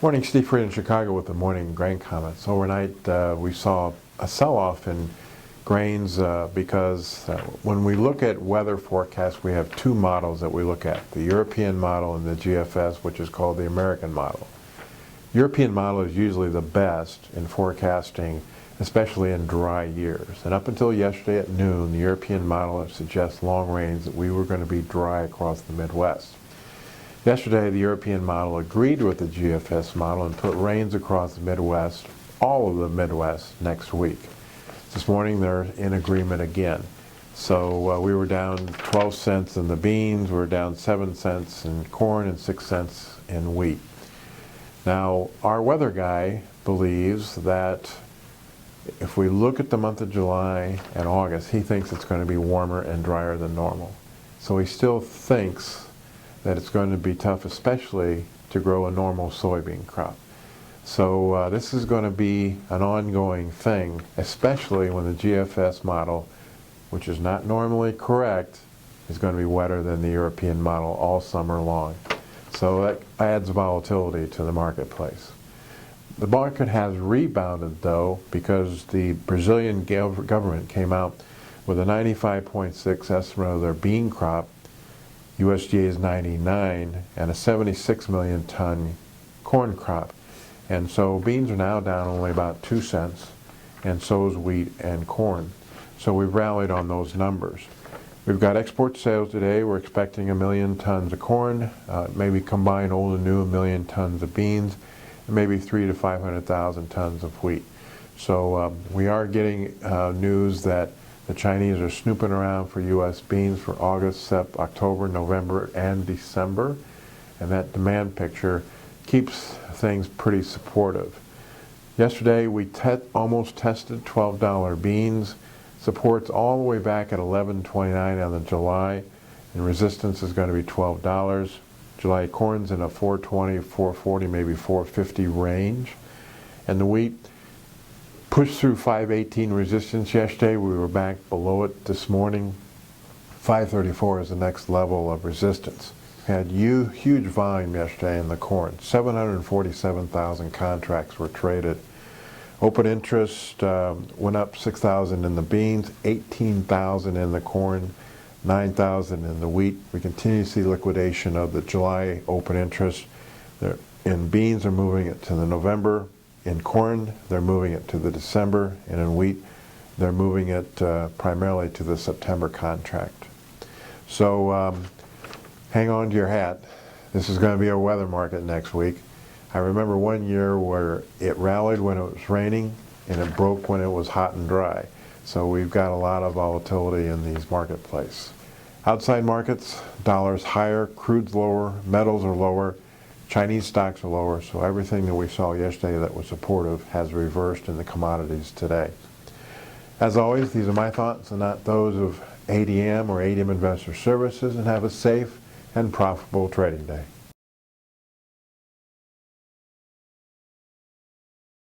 Morning, Steve Freed in Chicago with the morning grain comments. Overnight, we saw a sell-off in grains because when we look at weather forecasts, we have two models that we look at, the European model and the GFS, which is called the American model. European model is usually the best in forecasting, especially in dry years. And up until yesterday at noon, the European model suggests long range that we were going to be dry across the Midwest. Yesterday, the European model agreed with the GFS model and put rains across the Midwest, all of the Midwest, next week. This morning, they're in agreement again. So we were down 12 cents in the beans, we were down 7 cents in corn, and 6 cents in wheat. Now, our weather guy believes that if we look at the month of July and August, he thinks it's going to be warmer and drier than normal. So he still thinks that it's going to be tough, especially to grow a normal soybean crop. So this is going to be an ongoing thing, especially when the GFS model, which is not normally correct, is going to be wetter than the European model all summer long. So that adds volatility to the marketplace. The market has rebounded, though, because the Brazilian government came out with a 95.6 estimate of their bean crop. USDA is 99, and a 76 million ton corn crop. And so beans are now down only about 2 cents, and so is wheat and corn. So we've rallied on those numbers. We've got export sales today. We're expecting 1 million tons of corn, maybe combined old and new 1 million tons of beans, and maybe 300,000 to 500,000 tons of wheat. So we are getting news that the Chinese are snooping around for U.S. beans for August, October, November, and December. And that demand picture keeps things pretty supportive. Yesterday, we almost tested $12 beans. Support's all the way back at $11.29 on the July, and resistance is going to be $12. July corn's in a $4.20, $4.40, maybe $4.50 range. And the wheat pushed through 5.18 resistance yesterday. We were back below it this morning. 5.34 is the next level of resistance. We had huge volume yesterday in the corn. 747,000 contracts were traded. Open interest went up 6,000 in the beans, 18,000 in the corn, 9,000 in the wheat. We continue to see liquidation of the July open interest. In beans, they're moving it to the November. In corn, they're moving it to the December, and in wheat, they're moving it primarily to the September contract. So hang on to your hat. This is going to be a weather market next week. I remember one year where it rallied when it was raining, and it broke when it was hot and dry. So we've got a lot of volatility in these marketplaces. Outside markets, dollars higher, crude's lower, metals are lower, Chinese stocks are lower, so everything that we saw yesterday that was supportive has reversed in the commodities today. As always, these are my thoughts and not those of ADM or ADM Investor Services, and have a safe and profitable trading day.